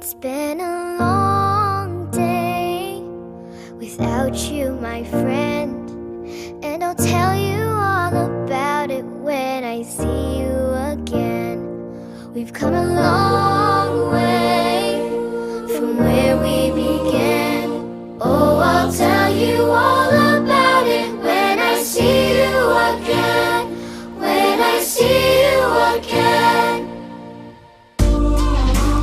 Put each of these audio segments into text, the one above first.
It's been a long day without you, my friend, and I'll tell you all about it when I see you again. We've come a long way from where we began. Oh, I'll tell you all about it when I see you again. When I see you again.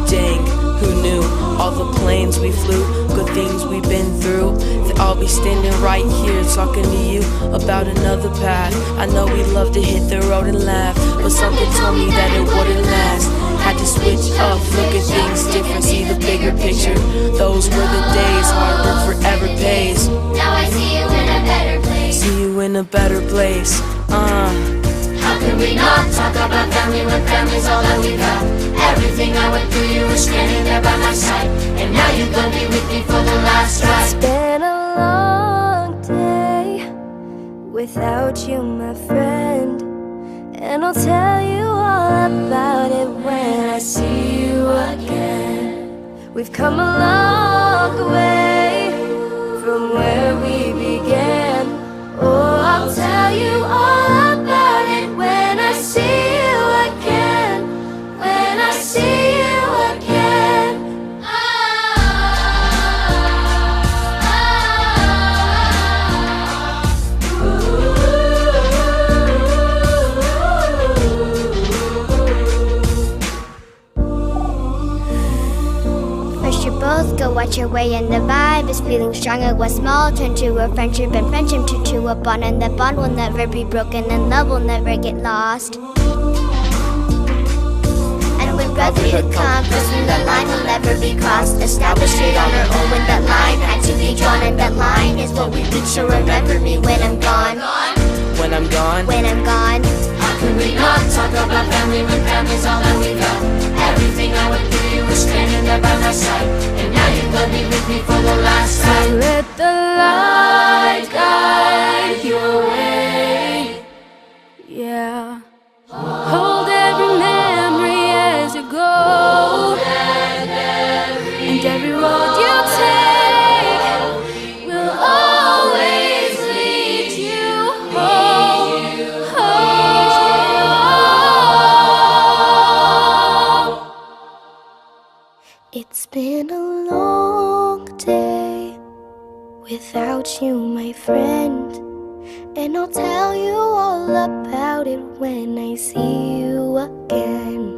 Dang, who knew? All the planes we flew, good things we've been through, that I'll be standing right here talking to you about another path. I know we love to hit the road and laugh, but something told me that it wouldn't last. Had to switch up, look at things different, see the bigger picture. Those were the days, hard work forever pays. Now I see you in a better place. See you in a better place. How could we not talk about family when family's all that we got? Everything I went through, you were standing there by my side, and now you're gonna be with me for the last ride. It's been a long day without you, my friend, and I'll tell you all about it when I see you again. We've come a long way from where we began. Oh, I'll tell you all about it when I see you again. When I see you again. First you both go watch your way, and the vibe is feeling stronger. What's small turn to a friendship, and friendship turn to a bond, and the bond will never be broken, and love will never get lost. And when brotherhood comes, crossing the line will never be crossed. Established it on our own when that line had to be drawn, and that line is what we reach. So remember me when I'm gone. When I'm gone, When I'm gone. How can we not talk about family when family's all that we got? Everything I went through, you were standing there by my side, and now you're gonna be with me for the last time. So let the light guide your way. Yeah. Hold every memory as you go, and every road you take will always lead you home. It's been a long day without you, my friend, and I'll tell you all about it when I see you again.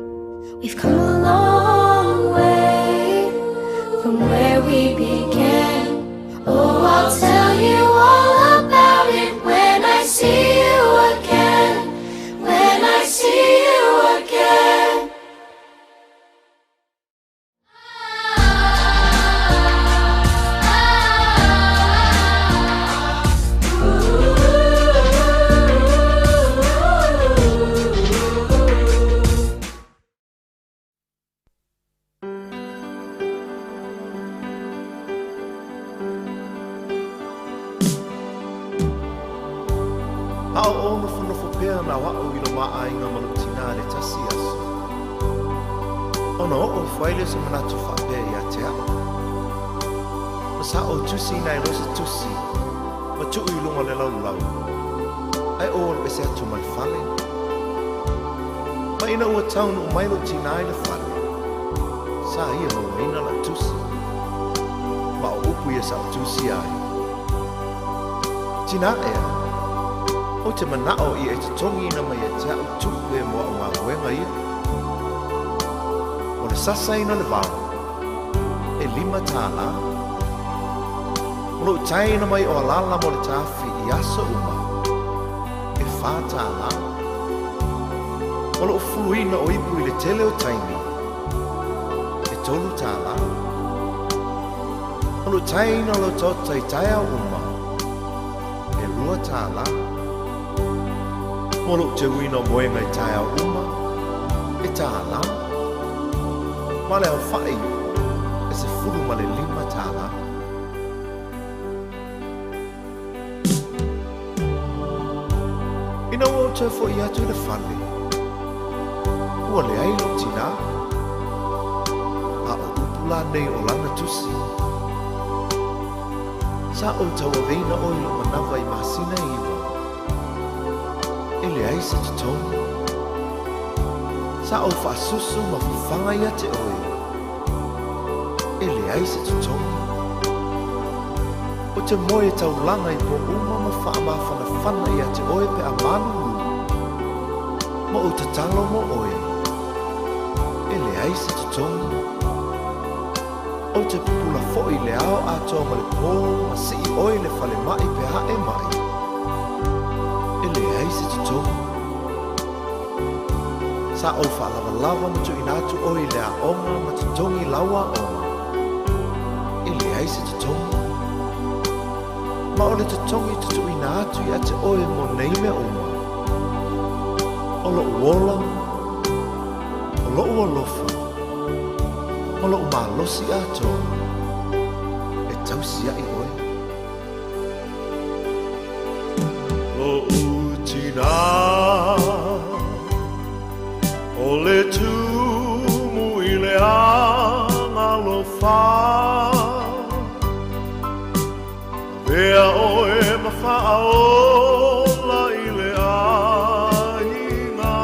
We've come a long way from where we began. Oh, I'll tell you all about it when I see you again. When I see you again. Ao ono whanofo pēr na wao i lo maa inga malutina le tasi aso. Ono o whaile se manatu whape i a te ao. Masa o tusi nai rosa tusi, ma tuu i lunga le lau lau. Ai o ora pese atu mai whale. Ma ina ua taunu o mailo tina i le whale. Sa ia mo ina la tusi. Ma o upu ia sa o tusi ai. Tina ea. O te manao i e te tongi ina mai e te au tupu e mua o ngā wenga ia. O le sasa ina le wāo, e 5 tāla. O lo tai ina mai o alala mo le tāwhi i asa uma, e 4 tāla. O lo fulu ina o ipu i le tele o taimi, e 3 tāla. O lo tai ina lo tota i tai au uma, e 2 tāla. Molo te wina moenga i tae au uma, e tāla. Ma le au whai, e se furu ma le 5 tāla. Ina o te fo i atu le whale. Ua le ailo tina. A o upu la nei o lana tusi. Sa o tau veina o ilo manawa I masina iwa. Ele ai se tutongi. Sa o whaasusu ma fufanga ia te oe. Ele ai se tutongi. O te moe tau langa I po uma ma whaama whanawhana ia te oe pe a manu. Ma o te talo mo oe. Ele ai se tutongi. O te pupula fo'i le ao atoa ma le pō ma si I oe le whale mai pe hae mai. Ele ai se tutongi. Sa o whaalawalawa ma tu inatu oe le a onga ma tutongi lawa onga. Ele ai se tutongi. Ma o le tutongi tutu inatu I ate oe mo neime oma. O lo uola, o lo uolofa. O lo umalosi ato e tausia I oe. Lo utina o le tumu I le anga lo fa Vea oe ma whaola I le ainga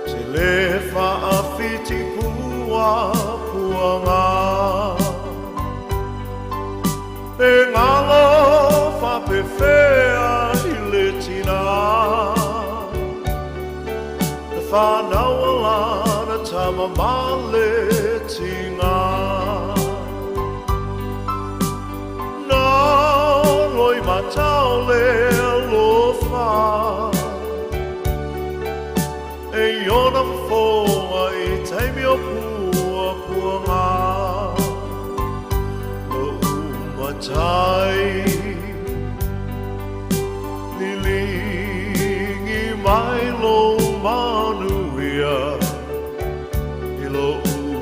Te le whaafiti pua puanga E ngalo whapewhea I le tina E whanau alana tama male tinga Loi matau le alofa E iona mfoa I taimi o pua puanga O umatai Lilingi mai lo manuia I lo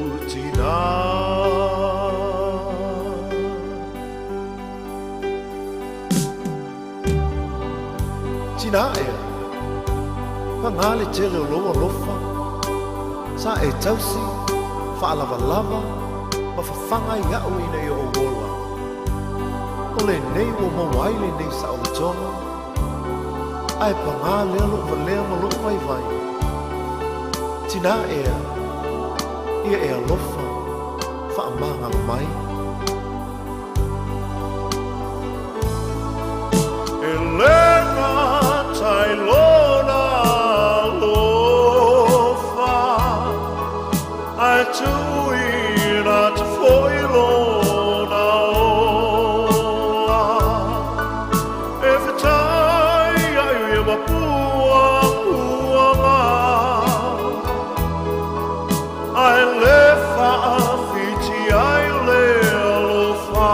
utina Tina ea, whangale tele o loa lofa, sa e tausi, whaalawalawa, ma whawhanga I au ina I o wola. O le nei o mawaile nei sa o le tonga, ai pangale alo valea ma lo vai vai. Tina ea, ia ea lofa, whaamanga mai. Tai lona lofa Ai tuina te foi lona ola E whetai ai e mapua puanga Ai le whaafiti ai le alofa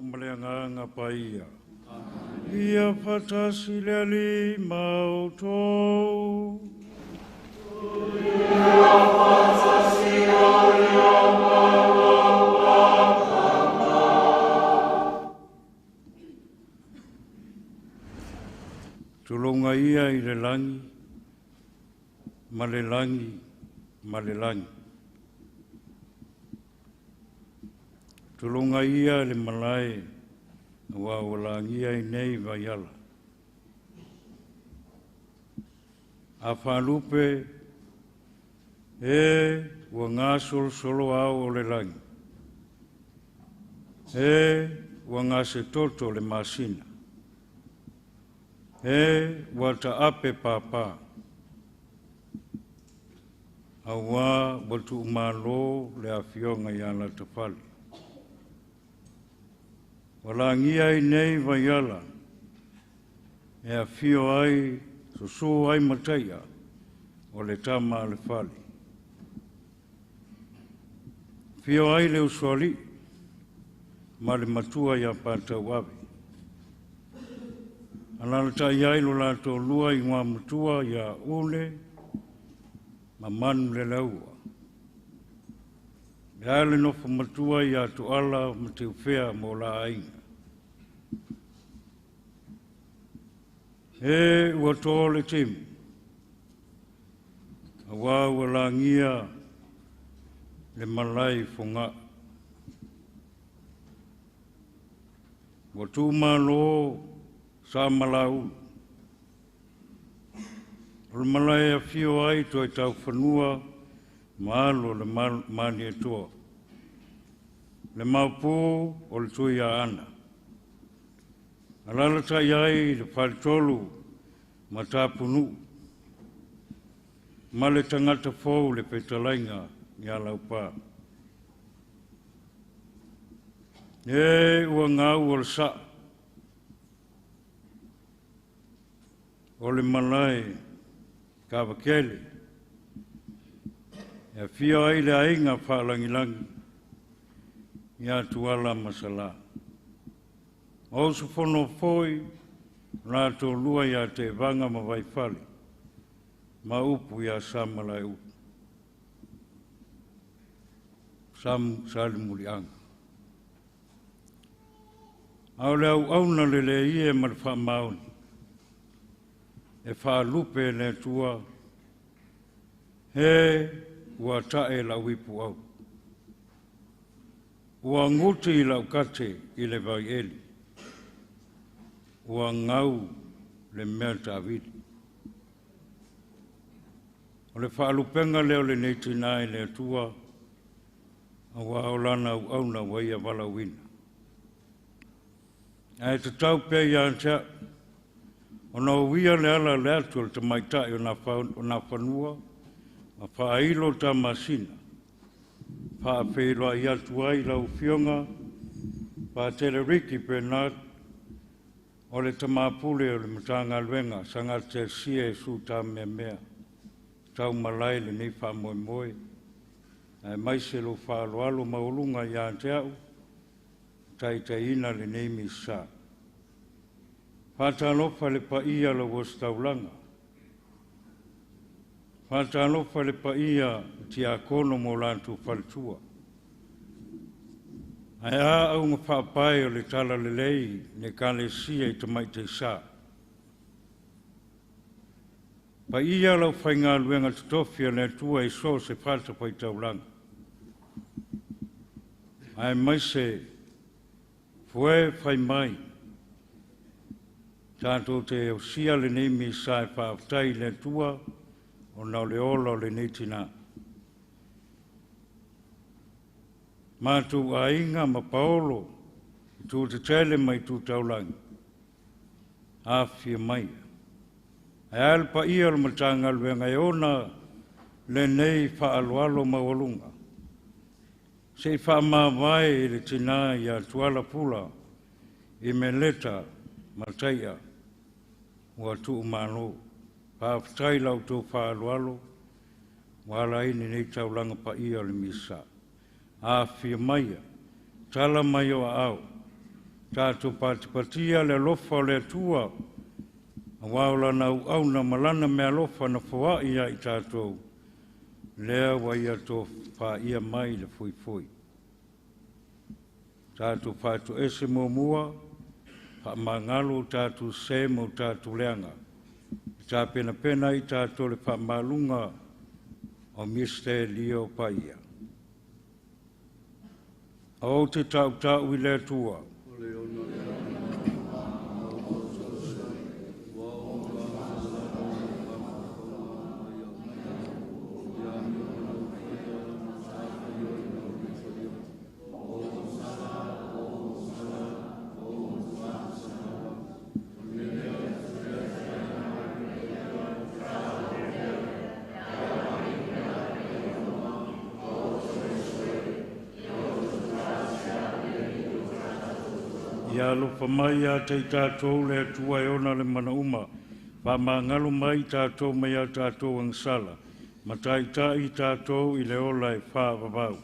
maleanga paia. Ia patasi leli mauto. Ia patasi leli tulunga ia I le langi, malelangi, malelangi. Tulunga ia le malae, wa walangi ia nei vaiala. A whalupe, wa ngā solo au o le langi. Wa ngā se toto le masina. Wa ta ape papa. Awa watu umalo le afionga yana tafali. Walangi ai nei vaiala. Afio ai, susu ai mataia. O le tama le fali. Fio ai le usoli. Ma le matua ya pata wabi. Alala tai ai lo lato lua I ngā matua ya une, ma manu le laua. Le ale nofa matua ya tu ala ma te ufea mo la ainga. Ua tō le timu. A wā walangia le malai fonga. Wa tū malo sa malau. O le malai a fio ai to e tau whanua maalo le mani e toa. Le maupo o le tui a ana. Alala tai ai le wharitolu ma tāpunu. Ma le tangata fōu le petalainga ni a laupā. Ua ngau o le saa. O le malai kawakele. E fia ai le ainga whalangilangi. Ia tuala masala. O su fono foi, la to lua ia te vanga ma vai fali. Ma upu ia samalai upu. Sam sali mulianga. Au le au auna le le ie ma le wha mauni. E wha lupe le tua. Ua tae la wipu au. Ua nguti I lau kate I le vai eli. Ua ngau le mea tawiri. O le whaalupenga leo le neitinai le tua. Ua aulana au na waia wala wina. Ai te tau pe ia antea. O na uia le ala le atu o te maitai o na whanua. Ma whailo ta masina. Whaapeiloa I atu ai lau fionga. Whaatele riki pe nāt. O le tamapule o le matanga luenga. Sanga te sia e su ta mea. Tau malai le nei wha moe moe. Ai maise lo whaaloalo maulunga I te au. Taitaina le nei misa. Whatalofa le paia lo wastaulanga. Whatalofa le paia ti a kono mo lantu faltua. Ai a au ma whapai o le tala le lei ne kale sia I tamai te sa. Paia lo whainga luenga tutofia le tua I so se whata pai taulanga. Ai maise fue whai mai. Tātou te o sia le nei mi sai whaaftai le tua o nau le ola o le nei tina. Mātou a inga ma paolo tu te tele mai tu taulangi. A fia mai. E alpa ia lo matanga luenga e ona le nei whaalualo mawalunga. Se whaamawai le tina I a tuala pula I me leta mataia. Ua tu umano, whaaftai lau tō whaalualo, wala ini nei taulanga pa ia le misa. A fia maia, tala mai o au, tātou pātipatia le lofa le tua, a waula na au na malana mea lofa na whawai ia I tātou, lea wa ia tō wha ia mai le fui fui. Tātou pātu ese mō mua, pa mangalo tātou se mo tātou leanga. Tā pena pena I tātou le pa malunga o Mr. Leo Paia. O te tau I le tua. Ia lofa mai a te tātou le atua e ona le mana uma, pa mangalo mai tātou mai a tātou angsala, ma tai tātou I le ola e whāwawau.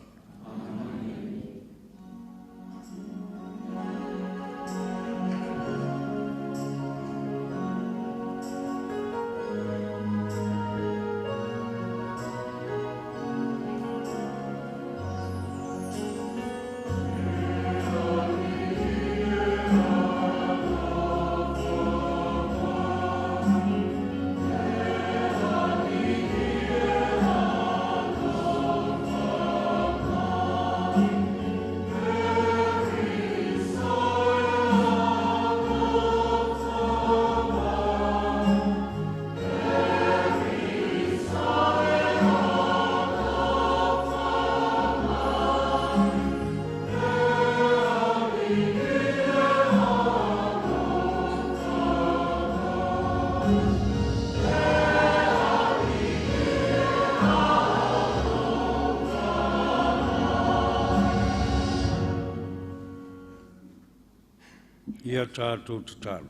Ia tātou te talo.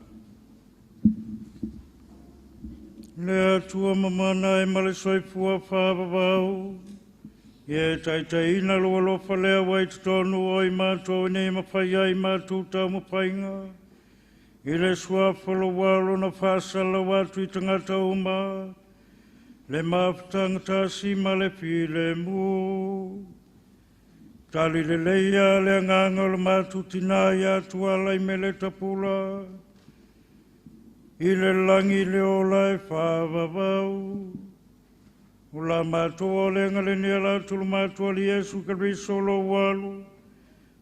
Le atua mamana e male soifua whāwawau, Ia taitaina loa lofa lea wai te tonu o I mātou nei mawhai ai mātou tau mawhainga. I le sua whalawalo na whāsala watu I tangata uma, le mawhtanga tāsi ma le while mu. Tali le leia le nganga le mātou tina ia tuala I me le tapula, I le langi le ola e whāwawau. O la mātua le ngale ni ala tulu mātua li Yesu Karisto lo walu.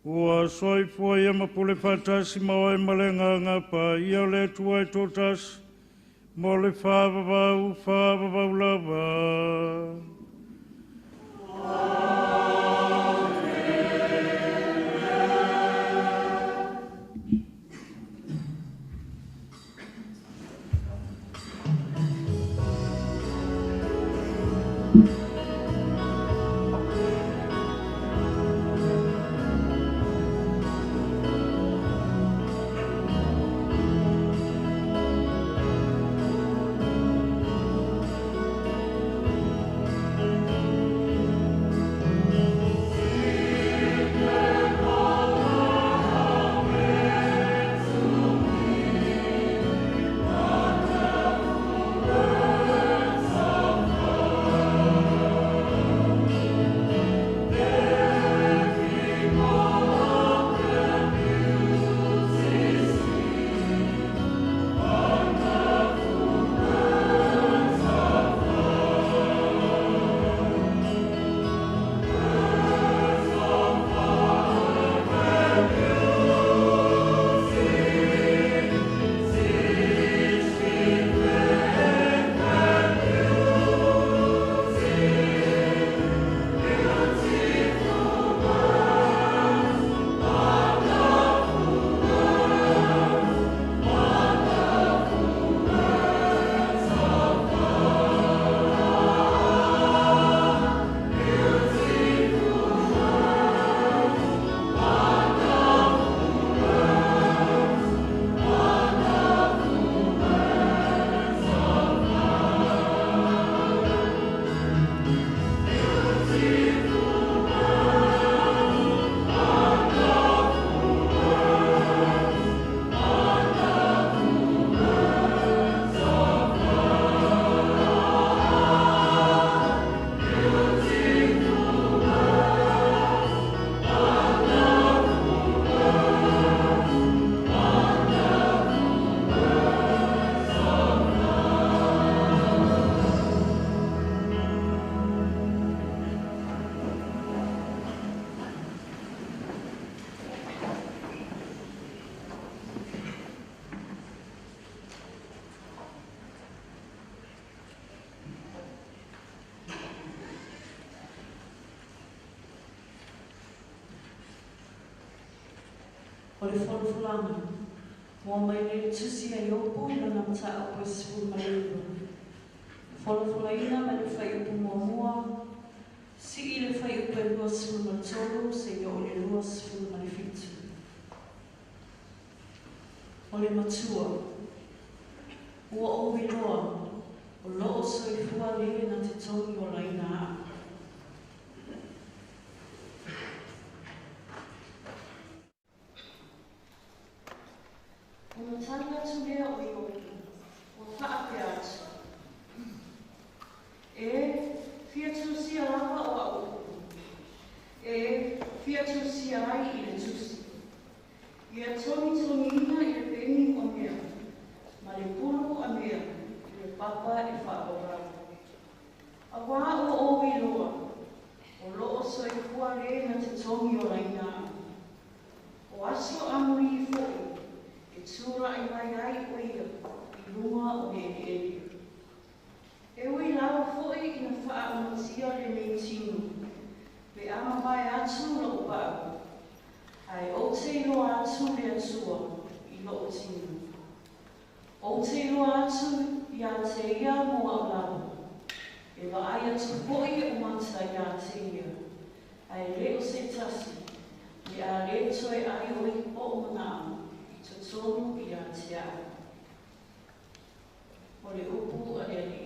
Ua soifua ia mapule whatasi mawa e malenga ngapa ia le tua e tōtasi. Mo le whāwawau lava. le wholawhulanga. Mua mai le tusi ai opu ina na mata a koe sipun mai ilo. Wholawhulaina mai le whai upu mua. Si I le whai upu e lua sipun mai tolu, se ia o le lua sipun mai fitu. O le matua. Ua o wiloa. O loo soifua le na te tongi o laina a. O na tanga tu mea o I oku, o whaape atu. Fia tusi a lava o a oku. Fia tusi a ai I le tusi. Ia toni ina I le peni o mea, ma le pulu a mea, I le papa e whaapora. A wā o wiloa, o loo soifua le na te tongi o laina. O aso amuri I fo'i, e tura I mai ai o ia, I lunga o le ele. E ui lawa fo'i I na whaamatia le nei tinu, pe ama mai atu la upa. Ai o te iloa atu le atua I lo o tinu. O te iloa atu I a te ia mo a lawa. E wa ai atu fo'i o mata I a te ia. Ai le o se tasi, le a le toe ai o I po o manao, I to tonu I a te a. O le upu a le li.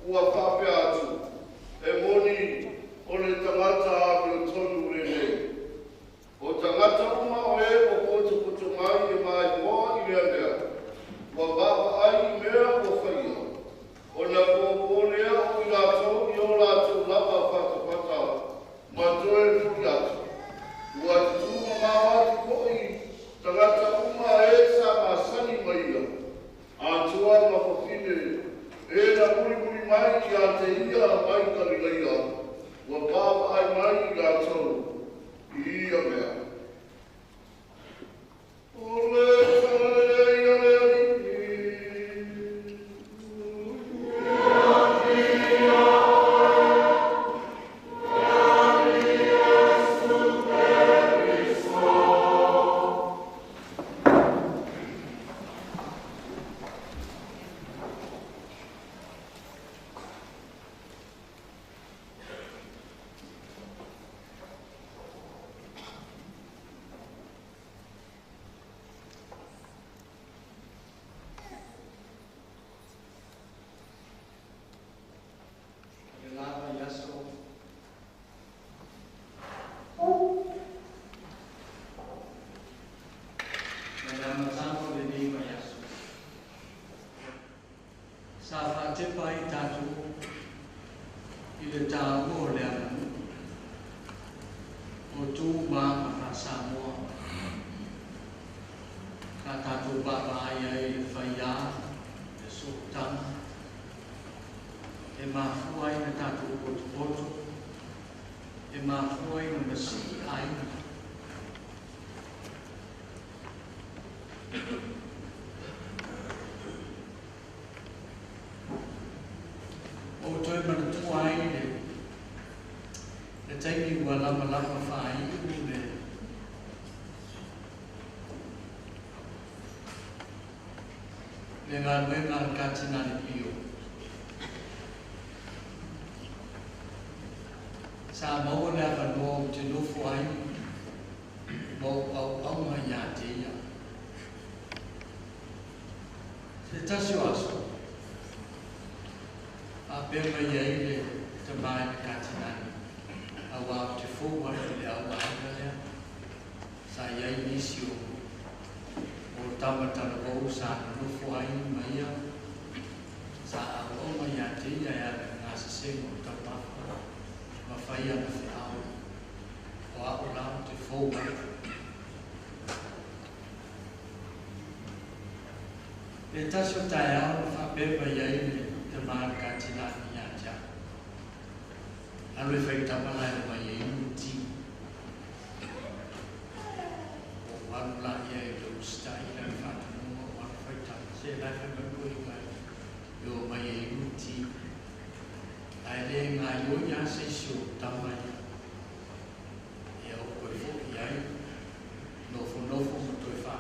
ua whape atu. E moni o le tangata me o tonu rene. O tangata uma o e o koto koto mai e mai moa i mea mea. Wa baba ai i mea o whaia. O na kōpōnea o i rātou i o rātou lava whakapata. Ma toe nui atu. Ua tūma mawati koi tangata uma e sa masani maia. Atua mawhine e na muri mai ki a te ia mai karileia. Wa baba ai mai i rātou i ia mea. Ole whaleia lea ni. Dengan kacinan pio. Sa mau na kan mo tinu fuai mo au maya dia. Se aso. A be maya ile te mai kacinan. Awa te fu wa te awa ya. Sa ya inisio. O tamata o sa no fuai maya. Sa au maya dia ya ngasa semo tapa. Mafaya na fiao. O a ola te fuai. Le tasio taia fa beba yai te marca tina niaja. Alwe feita pala e mai muti. O wala ye do stai na fa no o feita se la fa ko mai. Yo mai muti. Ai le nga yo ya se shu tamai. E o ko fo yai. No fo to fa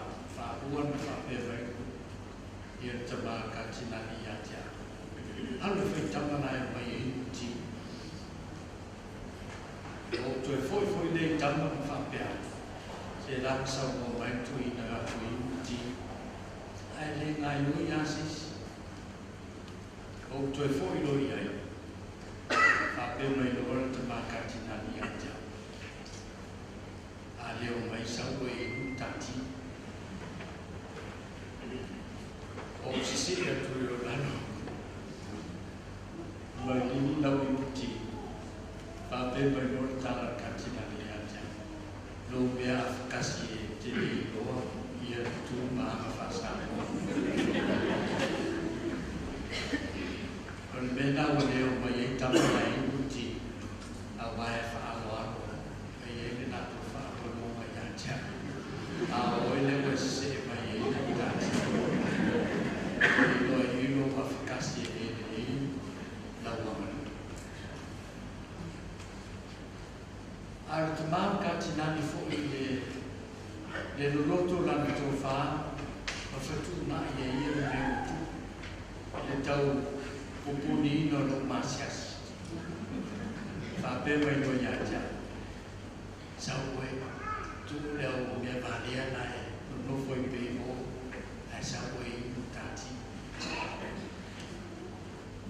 uan fa beba ia tama katina ia tia. Alu fai tama na e mai e uti. O tu e foi le tama whapea. Se laksa mo mai tui na atu i uti. Ai le ngai ui asis. O tu e foi lo iai. Whape mai lo ora tama katina ia tia. A leo mai sau e utati. O sisira tu yo lano. Mai ni lau i uti. Pape mai mor tala katina ni aja. Lo mea afkasi e te li loa. Ia tu maa fasa. On mena o leo mai e tama na i uti. A wae fa alo alo. Mai e le natu fa alo mai aja. A oile wa se mai e le tati. Lo ilo afkasi e la woman. Ar te manca tinani fo le loto la to fa o fatu na ye ye me tu le tau popuni no lo masias fa pe mai no ya ja sa we tu le o me valia na no foi pe mo ai sa we tati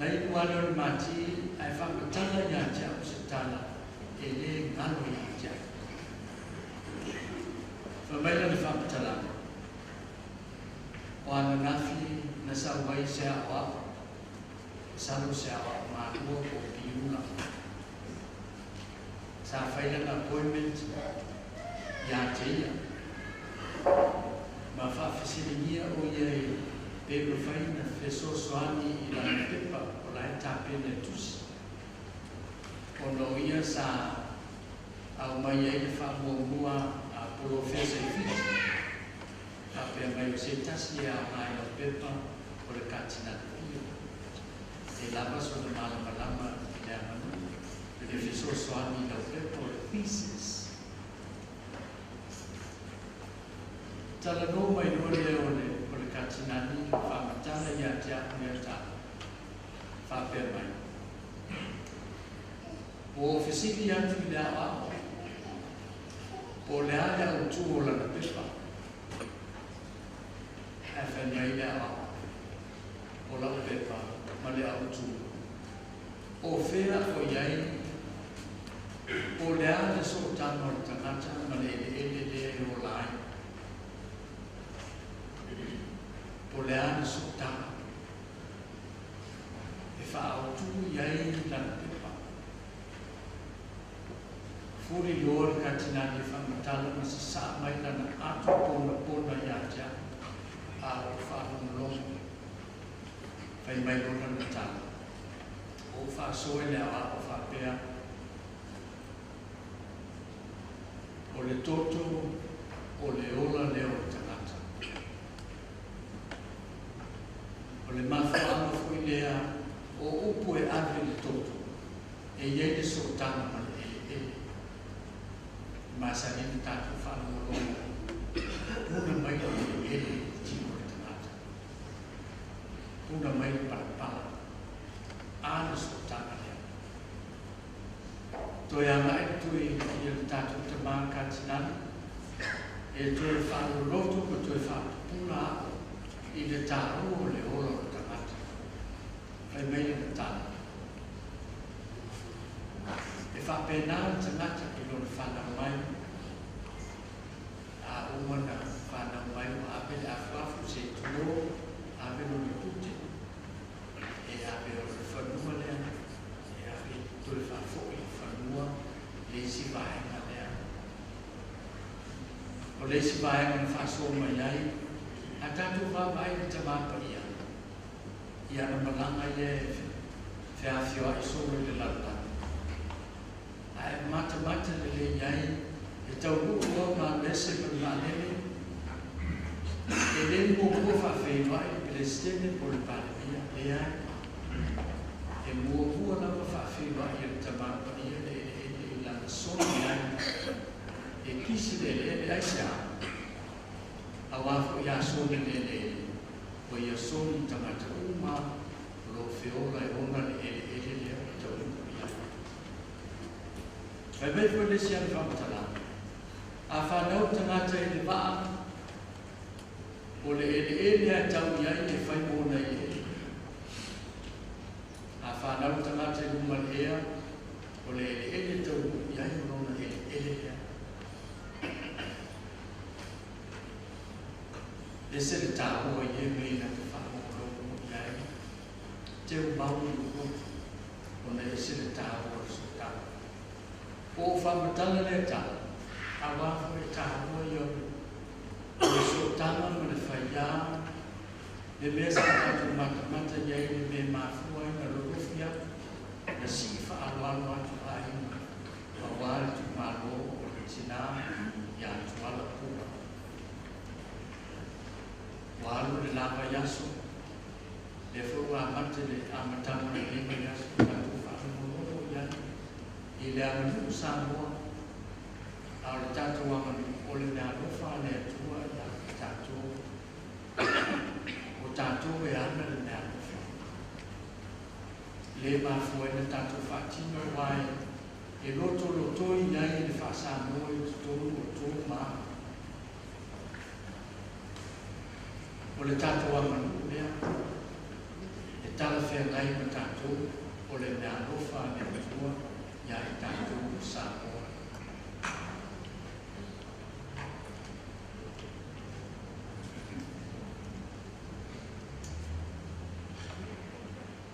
Nei wale o mati ai whamatala ia tia o se tala e le ngalo ia tia. Whamaila ni whamatala. O ana nafi na sa wai se awa, salo se awa mātua o piuna. Sa whaila na appointment ia tia. Ma whawhisiringia o iei Pedro Faina feso soani i la pepa o la etapene tusi. Ono ia sa au mai e whamuamua a polofesa i fiti. A pia mai o se tasi a mai o pepa o le katina pio. E lava so le malama i le amanu. Le feso soani la pepa o le thesis. Tala no mai nore o le katinani whamatala ia te aku mea tala. Whapea mai. O whisiki atu i le awa. O le ale au tū o lana pepa. E when mai le awa. O lau pepa ma le au tū. O whea o iai. O le ale so tama o tangata ma le ele o lai. O le ana sotama. E whaautu iai lana pepa. Furi loa katinani e whamatala ma se sa mai lana atu pona iatea a o whaanulongo. Whai mai lona na tala. O whaasoe le awa o whapea. O le toto o le ola leo tangata. O le mawhaanga fui lea o upu e ave le toto. E iei le sotana ma le ele. Masani tatu whanua longa. Puna mai le ele timo le tangata. Puna mai le parapala. Ana sotana lea. Toi anga e tui i le tatu te maa katinana. E tui whanua loto ko tui whanua puna ako. I le tāru o le olo o tangata. Whai mei le tāru. E whapena tangata i lona whanau mai. A umana whanau mai o ape le awhafu se tuo, ape lona pute. E ape o le whanua lea. E ape tue whafo i whanua le si vaenga lea. O le si vaenga na whaso mai ai. A tatu whapai ni tamapa ia. Ia na malanga ia whiawhio ai sōre le lata. A e mata le le iai, e tau ua ma lese ma manele. E le mo kua whawhenua e pelestene po le palemia le ai. E mua kua lava whawhenua i le tamapa ia le lana sōre ai. E kisi le ai se a. Awafo ia sone lele, o ia sone tangata uma, lo whiola e ona le ele lea o tau ia. Whai mei fwe lesi anu whamatala. A whanau tangata e le waa, o le ele a tau ia i e whai mōna i ele. A whanau tangata e uma lea, o le ele tau ia i ona ele lea. Le se le tāua i e mei na te whaamoro o iai. Te o mauri o ko, o na e se le tāua o so tāua. O whamatala le tāua, a wafo e tāua i o le so tāma ma le whaia, le mea sa atu matamata iai le me mafua i na lorofia, na si whaalualu atu ai, wa wale tu malo o le tina i atu ala pura. Walu le lava yaso, le fua amate le amatama le lima yaso, tatu whaamoro iai, i le amanu Samoa, au le tatu amanu o le mea rofa le atua i a tatu, o tatu e ana le mea rofa. Le mafua e le tatu whaatino wai, e loto i iai le wha Samoa i tonu o tonu maa. O le tātou amanu lea, e tala whea ngai ma tātou o le mea rofa le matua ia i tātou sa oa.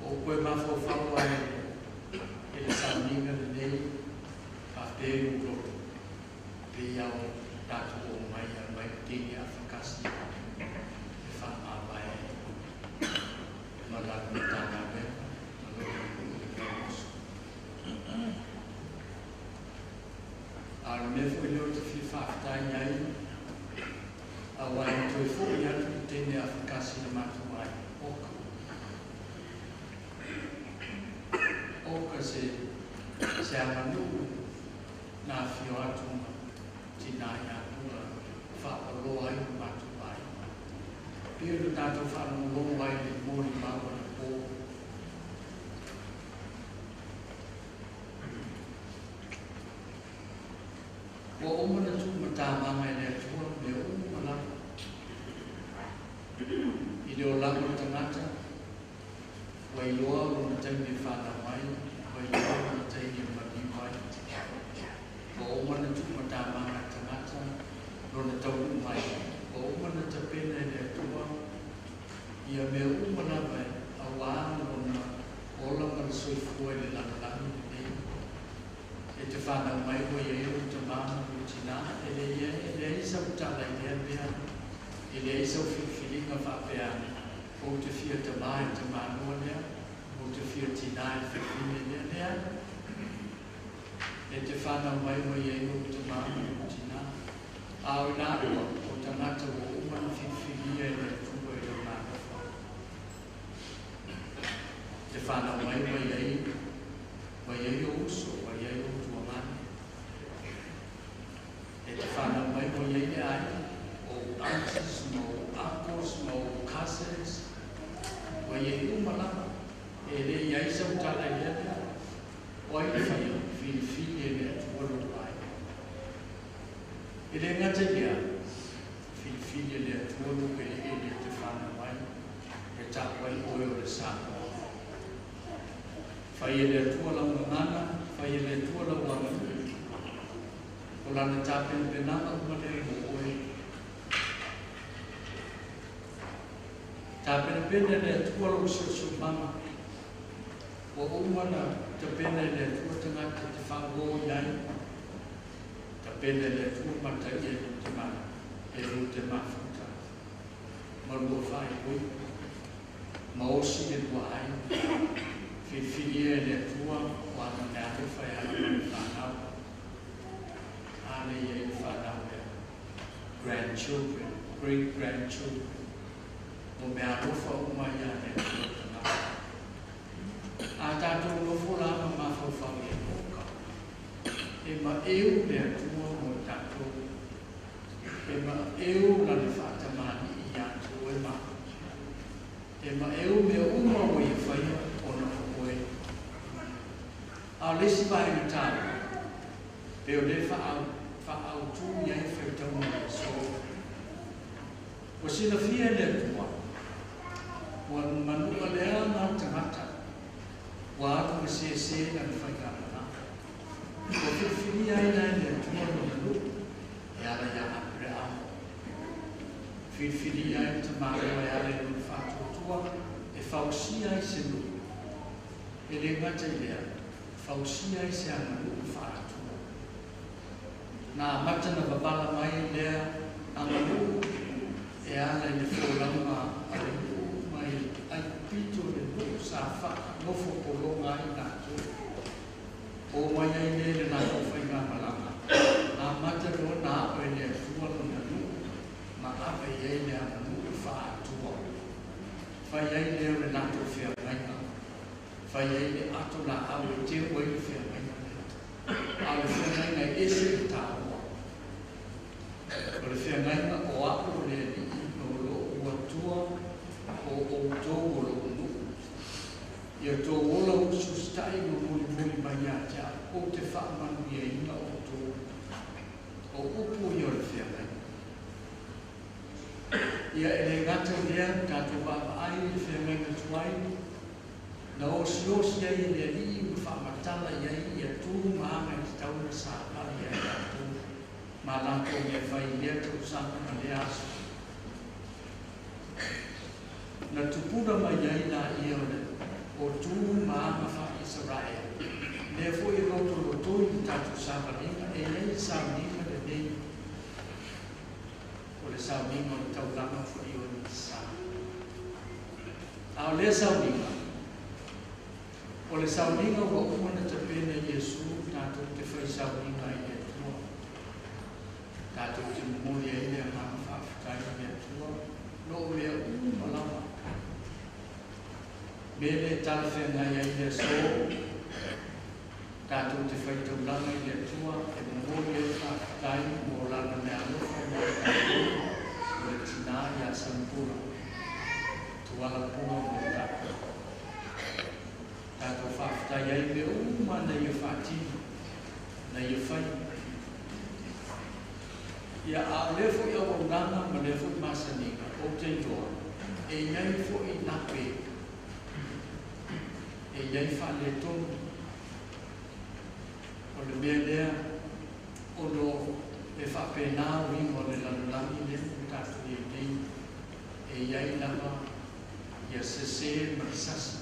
O koe mafo whau ai e le sauninga le nei ka pēru ro pe iau tātou o mai a mai tini a whakasi e wha mawai ma la me tāna mea ma lo me kāmosu. A me fwoi leo te whi whaftai ai a wai toi fwoi atu tini a whakasi le matu ai oka. Oka se amanu na fio atu tina ia tua whaapalo ai matu ai. Pio tātou whaapalo ai le mori maua na pō. Wa omana tu mata manga le tua me omana. I leo lango tangata wai loa o na taimi whana mai, wai loa o na taimi mani mai. O omana tu mata manga tangata, no na taunu mai. O omana ta pena le atua, ia me omana mai, a wāna o na ola mana soifua le langalani nei. E te whana mai wai e o te mana o tina, e le isa utala i lea mea, e le isa o whiwhiringa whapeana. O te whia te mai te mānua lea, o te whia tina e whiwhine lea. E te whana mai mai e o te mānua o tina. Ao nā ua, o tangata o umana whiwhiria e le tua e o mānua. Te whana mai mai e o uso, mai e o tua mani. E te whana mai mai e le ai, o aunties, no uncles, no cousins, wai e umalama, e le iai sa utala i ea, wai e whai whiwhiri e le tuaru ai. E le ngata ia, whiwhiri e le tuaru e le te whana mai, e tā wai oe o le sāma. Whai e le tuala ngana, whai e le tuala wanga, o lana tāpena penanga umane o oe. Tā pena le tua lo so mama. O umana te pena le tua tangata te whango iai. Tā pena le tua mata i e te mana. E ru te mafuta. Marua whai hui. Maosi e tua ai. Whiwhiria le tua o ana me atu whai ana me whanau. Ane i e whanau e. Grandchildren, great-grandchildren. O mea rofa o mai a ne kutana. A tātou rofo lama ma whawhau e moka. E ma eu lea tua mo tātou. E ma eu la le whātamani i ātou e ma. E ma eu mea uma o i whaia o na koe. A lesi vai na tātou. Peo le whaau tū iai whaitau na so. O sila fia le tua. Wan manua lea ngā tangata, wā atu me se na whaikapana. O whiwhiri ai nei le tua no manu, e ala ia apre amo. Whiwhiri ai te mātua e ala no whātua tua, e whausi ai se nu. E le ngata lea, whausi ai se amanu whātua. Nā matana wabala mai lea, amanu, e ala i le whoranga ale ai pito le nuku sa wha nofo kolonga i nātu. O mai ai le nātu whainga malanga. Nā mataro nā oe le tualo na nuku, ma awe iei le ana nuku wha atua. Whai ai leo le nātu whia maina. Whai ai le ato na awe te oe le whia maina. Awe whia maina ese i tāua. O le whia maina o ako le ni no lo ua tua o tō olo unu. Ia tō ola o sustai no muli mai a tia o te whaamanu i inga o tō. O upu i o le whiangai. Ia e le ngata lea tātou wapa ai le whiangai na tuai, na o si ai le i u fa matala i a tu maanga i tau na sa pali ai a tu ma lanko me fai lea tu sanga na le aso na tupuna mai ai na i o tu maanga fa Israel le fo i roto i tatu savalinga e nei savalinga le nei o le savalinga o tau lama fo i o ni sa a o le savalinga o le savalinga wa umana te pene Yesu tatu te fai savalinga i le tua tatu te mumuri e le hanga whaafitai i le tua lo mea umalama mele talwhenga i le so tātou te whaitau langa i le tua e mōri e whakatai mō lana me alofa mō tātou o le tina i a Sampura tuala pua mō tātou tātou whakatai ai me uma na i whātini na i whai ia a lefo i awa unanga ma lefo i masaninga o te iloa e iai fo i nape e iai whale tonu o le mea lea o lo e whapena o ingo le lalulami le tātou i nei e iai lama ia sese marisasa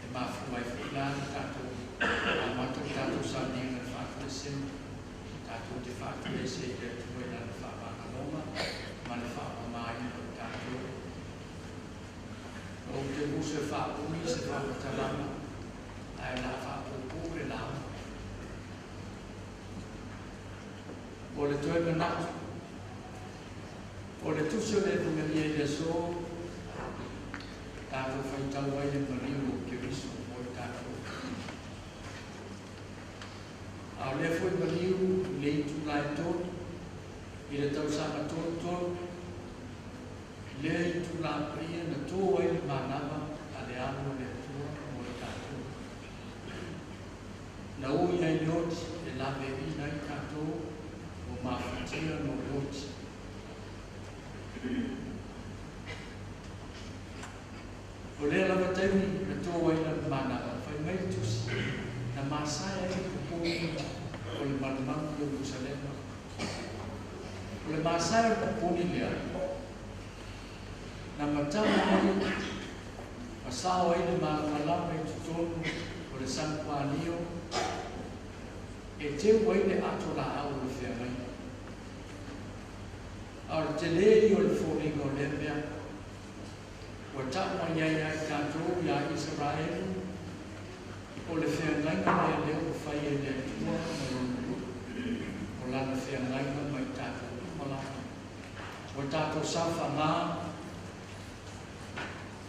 e mawhua i whilana tātou a mato tātou sa nenga le whakule sen tātou te whakule se le tuwe lana whapanga loma ma le whapamai o tātou o te muso e whapuni se whapatalama ai la whapupu le lama o le toe manatu, o le tusio le pungalia i le so, tātou whaitau ai le mariu o ke riso o i tātou. Au le fwoi mariu le i tūnai tōn, i le tau sanga tōn tōn, le i tūnai pria na tō ai le manama a le amo le tua o i tātou. Na ui ai noti e lawe ina i tātou, o mawhatia no roti. O lea lawa tauni na tō waina manaka, whai mai tusi, na masaya e kuponi o le malumangu o Jerusalema. O le masaya kuponi lea, na matama mai, masao ai le malamalama i tutonu o le sankuanio, e te waine ato la au le whea mai. Au te lei o le whōringa o le mea, o tāma iai ai tātou i a Israel, o le whea ngainga mai leo whai e le tua mai o lana whea ngainga mai tātou malama. O tātou sawha ngā,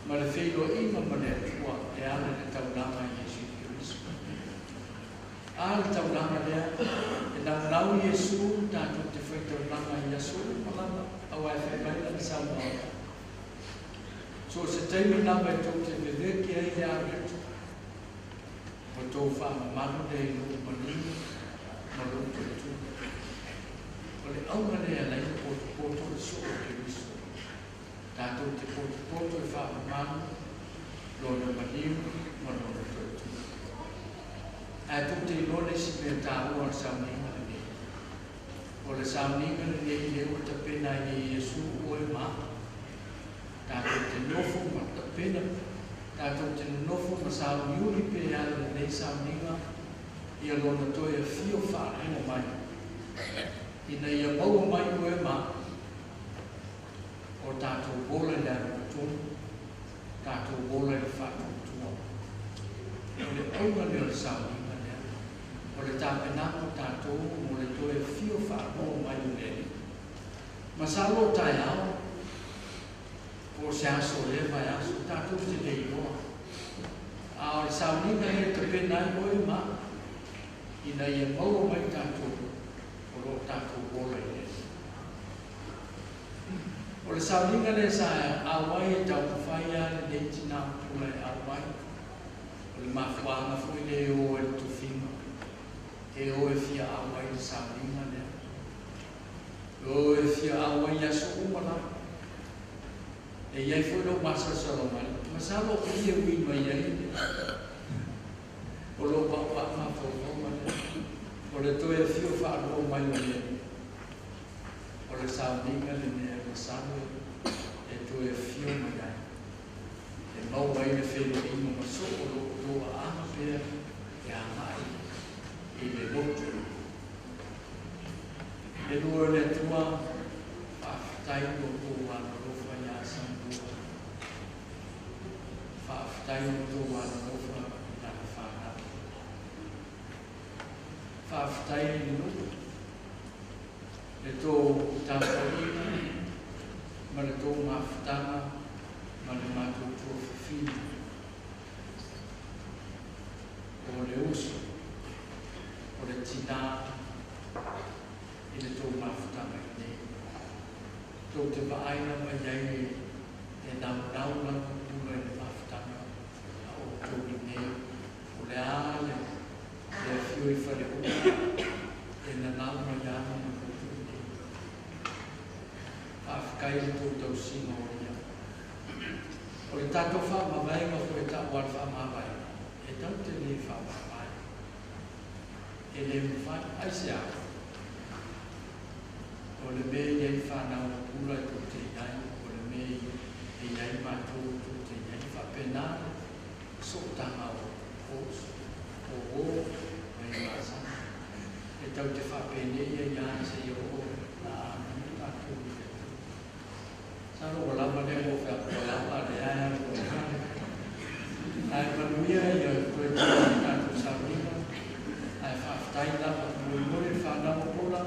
ma le whilo ima ma le tua e ala le taurama i Jesu Christu. Ala taurama lea, e nau Yesu tātou te whaitaurama i Yesu malama, au ai whaikaina le saunga. So se teimi nama e tau te veveki ai le aretu, o tau whaamamanu le i luku manini, ma luku e tu. O le aunga le alai poto le so o te riso. Tātou te poto e whaamamanu, lona manini, ma lona e tu. A tu te ilone si me tāua al sauninga le ne. O le sauninga le ne i leo te pena i Yesu o e maa. Tātou te nofo ma ta pena, tātou te nofo ma sao miuri pe ala le nei sauninga, ia lona toi a fio whaarima mai. Ina ia maua mai o e maa, o tātou bola le ara tonu, tātou bola le whakatua. O le aunga le o le sauninga lea, o le tāpenako tātou mo le toi a fio whaarima mai o lele. Ma salo tai ao, o se aso le vai aso tātou te lei loa. A o le sauninga le te penai o e maa, ina ia maua mai tātou, o lo tātou bola i le. O le sauninga le sa awai e tau whaia le neiti nā pula e awai. O le mawhaanga fui le o e tuwhinga, e o e fia awai le sauninga le. O e fia awai aso umala, e iai fwoi lo masa salo mai, Pasalo ko iya wi mai ai. O lo pa ma fo ma. O le to e fio fa lo mai mai. O le sa ninga le ne o sa e to e fio mai ai. E mau ai le fe le mo so o lo a ma pe ya mai. E le moto. E lo le tua fa tai o ko wa lo fa ya san bu. Fa tai o to wa lo fa na fa na. Fa tai no. Le to ta fa ni ma le to ma fa ma le ma to fi. O le uso. O le tina ele tō mawhutanga i nei. Tō te waaina mai nei e nau na pula i le mawhutanga a o tō i nei. O le ale, le whio i whare ua, e na nau mai ana na koutu i nei. Whawhikai le tō tau singa o ia. O le tātou whamawaiga ko e tāu al whamawaiga. E tau te le whamawaiga. E le mwhai aise ako. O le me iai whanau pula i tō te iai, o le me iai mātou tō te iai whapenāre, so tanga o hos, o mai māsana. E tau te whapene iai iai se i o nā anu tātou i te tō. Saro o lama ne o whea o lama le aia o kāne. Ai manuia i a koe tō i tātou sarunga, ai whaftai lama mui whanau pola,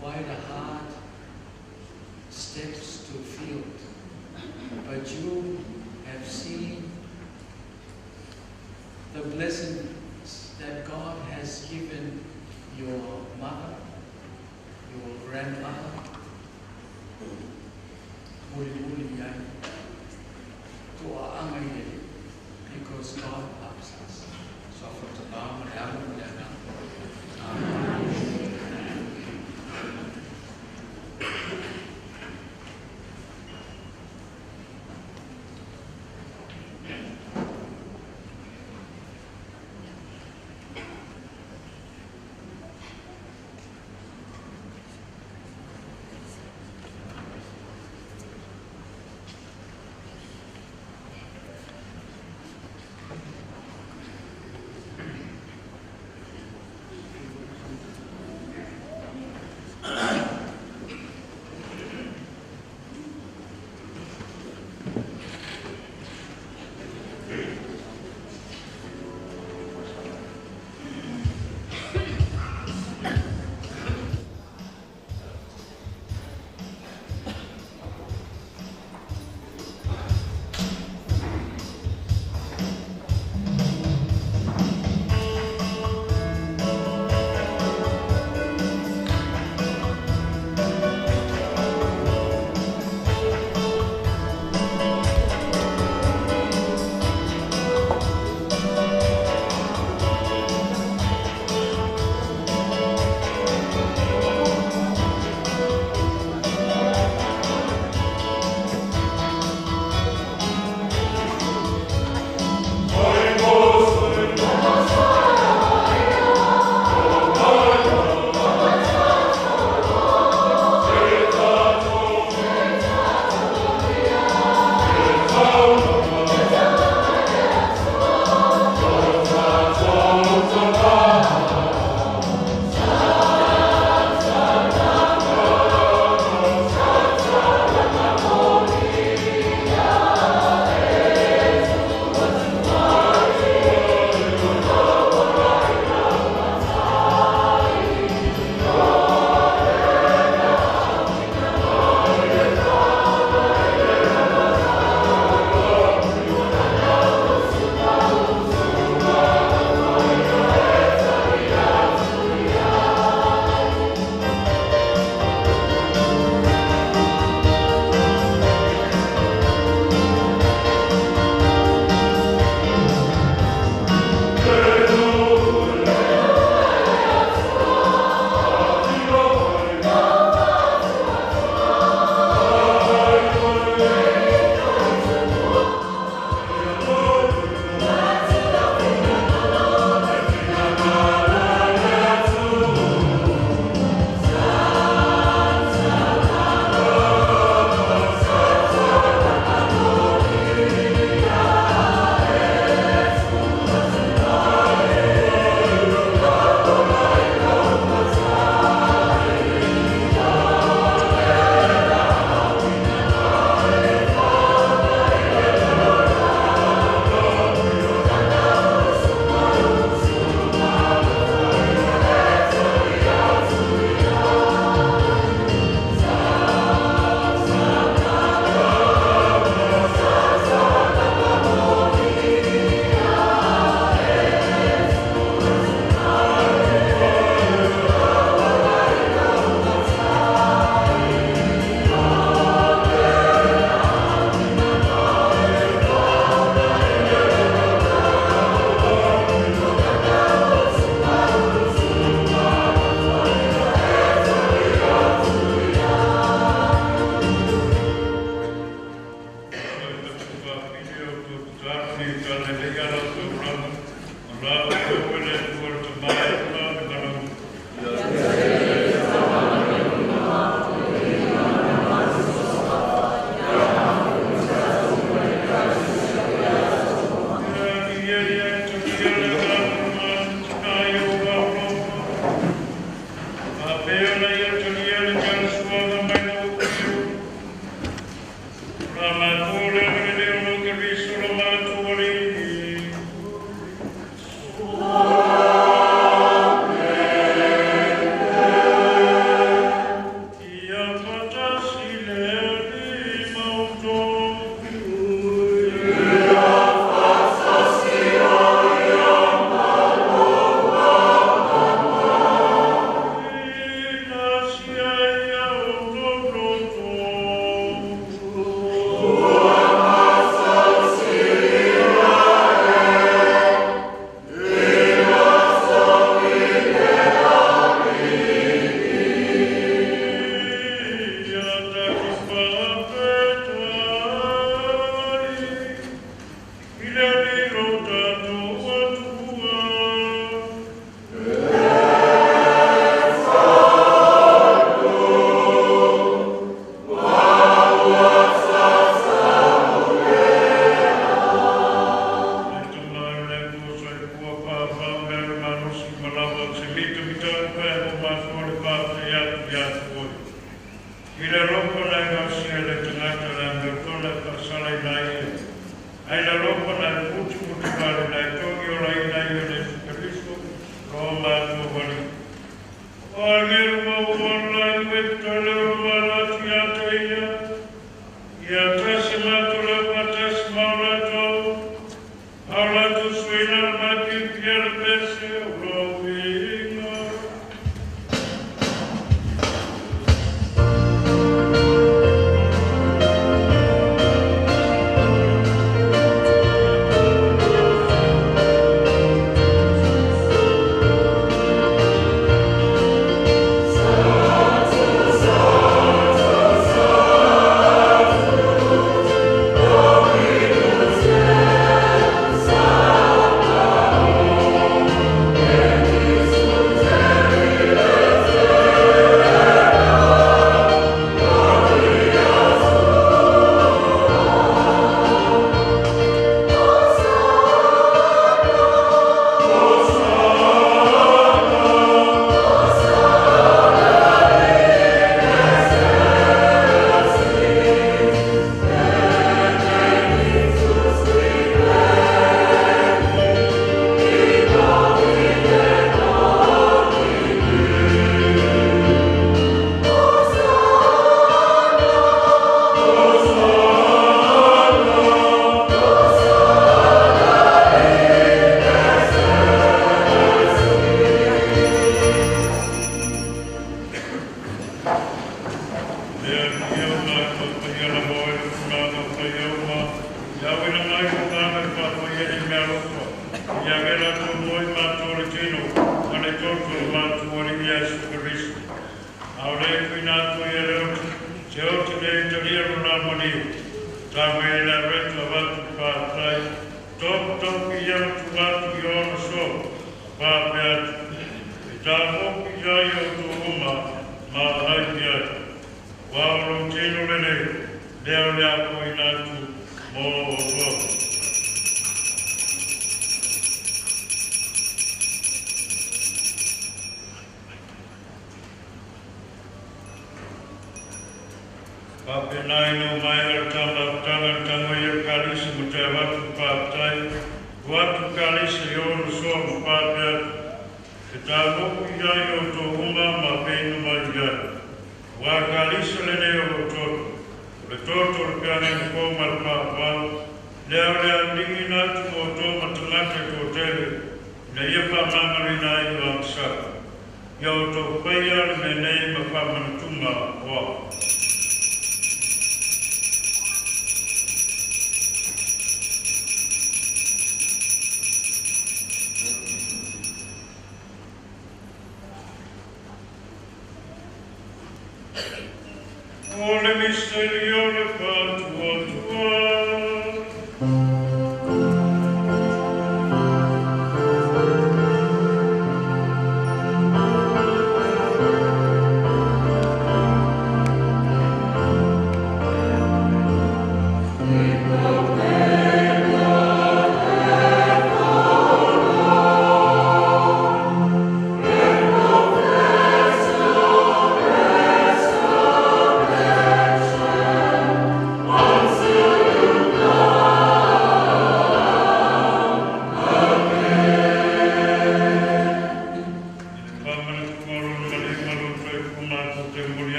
why the heart steps to field, but you have seen the blessings that God has given your mother, your grandmother, because God loves us. So for the Lord,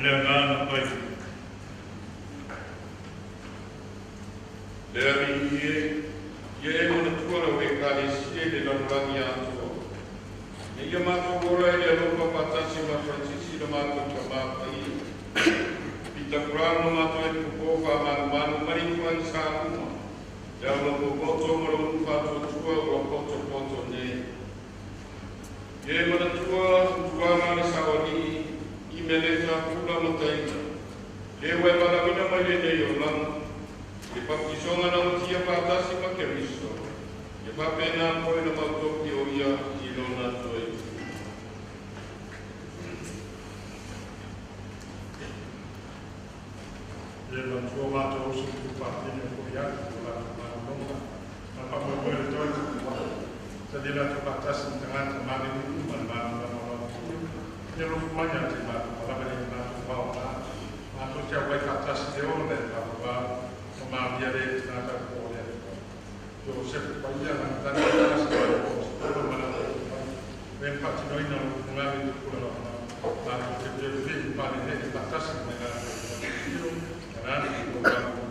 le ngana pai. Le ami ye mo na tua we ka le sie le la rangi ato. Ne ye ma ko ora le ro pa patasi ma Francis le ma ko ma pai. Pita prano ma to e ko va ma mari ko an sa uma. Ya lo ko to mo ro pa to tua ro ko to ne. Ye mo na tua na sa ori I me le ta pula mo tai. Le we ma na mina mai le yo na. E pakisonga na utia patasi ma keriso. E papena ko na mautoki o ia I lona toi. Le la tua mata o su tu partine ko ia ko la longa. Ma pa mo ko le toi. Sa di la tu patasi tanga ma ni ma. Ye lo manya te ma la bele na ba na. Ma to tia wai patasi de o le ba. Ma via de stata fuori. Io sempre parliamo da la storia, ben infatti noi non abbiamo quello ma che deve fare ne la tassa nella canale di programma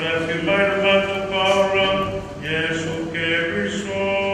le firmai le matu paura, Jesu Keriso.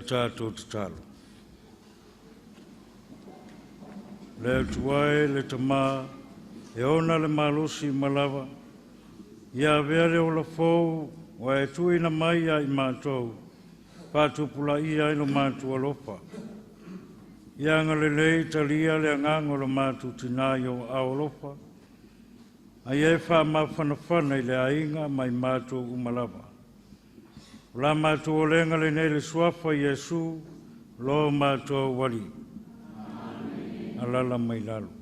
tātou te talo. Le tuai le tamā, e ona le malosi malawa, ia vere o la fou, wa e tui na mai ai mātou, pātupula ia ino mātu alopa. Ia ngale lei talia le angango le mātu tinaio aolopa, a ie wha mawhanawhana i le ainga mai mātou umalawa. La mātou o lenga le nei le suafa Iesu, lo mātou wali. Alala mai lalo.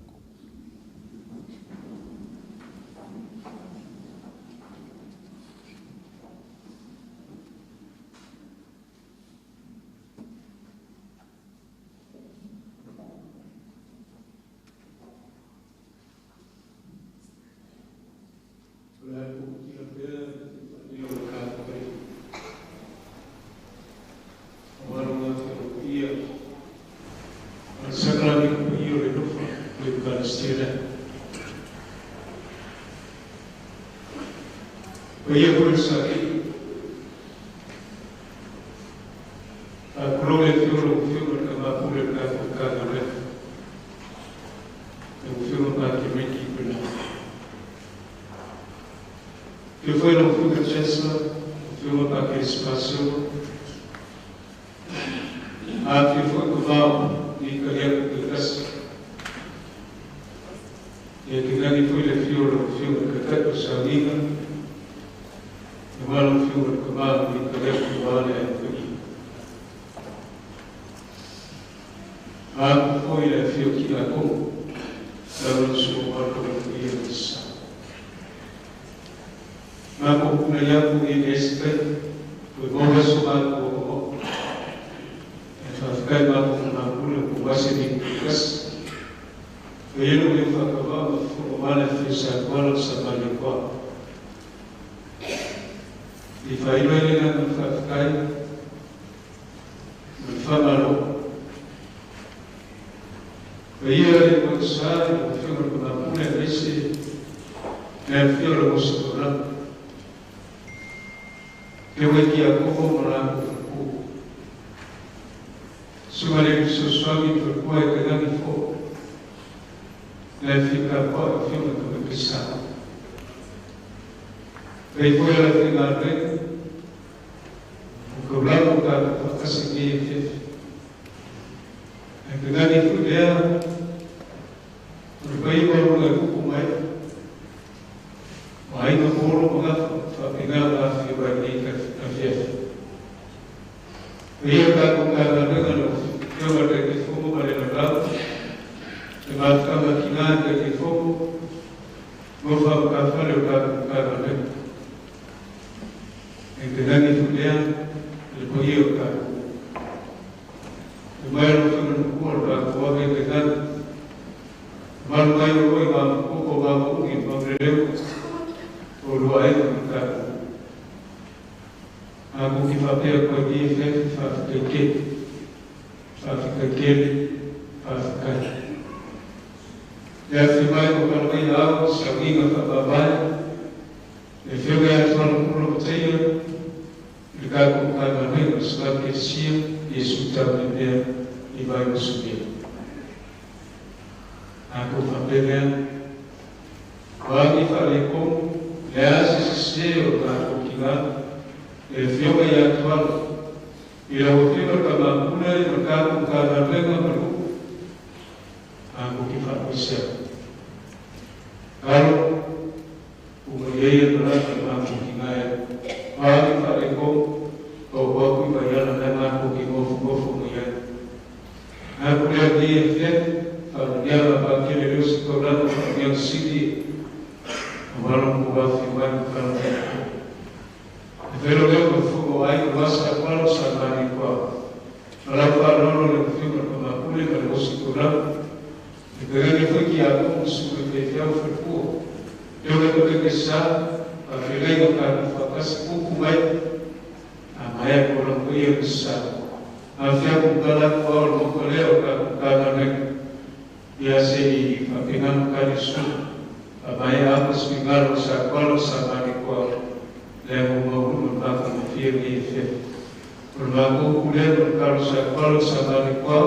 Ulmango kulero kalau sabari kwa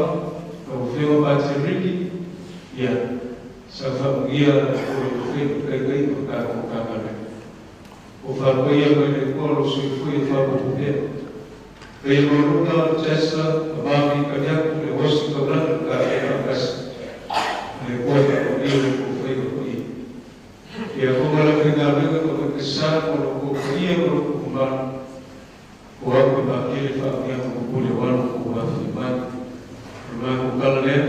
kau batiriki ya safagia ulufeu kai ukakana ufakoia kwele kolo suifui fabuhe kai loruna chesa abami kanyaku le wosi kabran kas le kota ile kufeu kui ya kumala kinga ko kisa ko kuia ko kumba ko ba ile fa ya ko kule wala ko ba fimani rumah kalian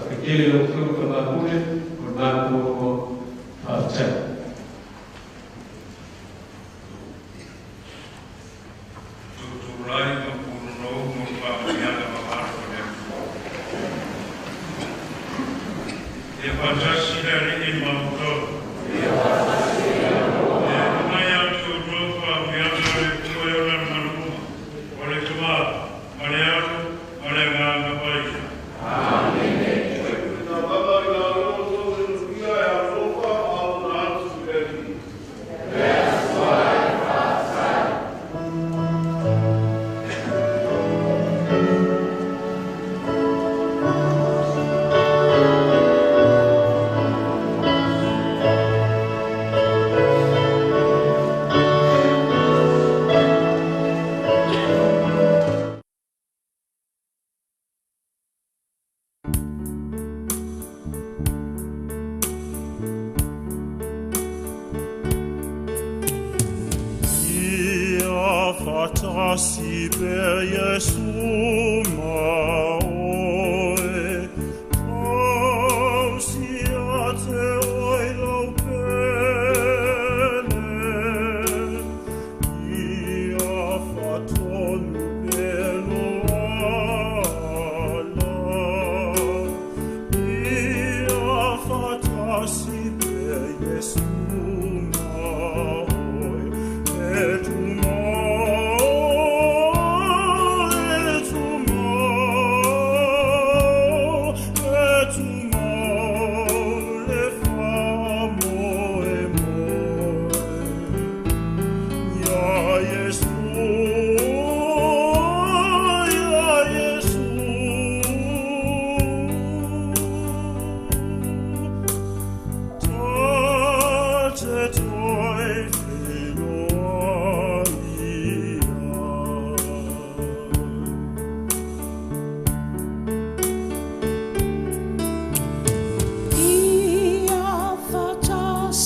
kekiri lokal kemabulan rumah ko acan tuturai mapuno mumpa miala mabarko ne e fantasi dari imamto maya tu ropa miala le kuela manu ole tuma maleato ole nganga pai Fatasi per Jesu maoe, ausiate oilo pene, ia fatonu pelo ala, ia fatasi per Jesu maoe, et si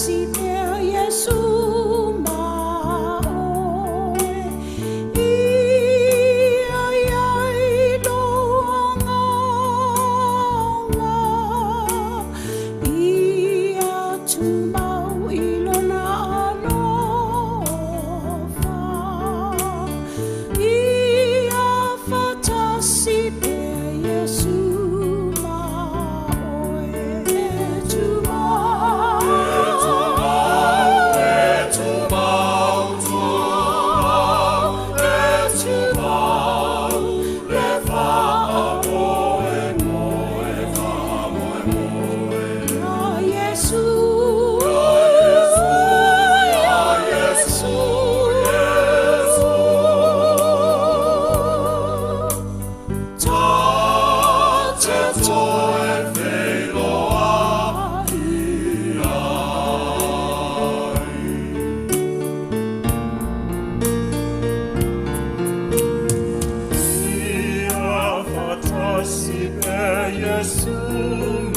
per Gesù.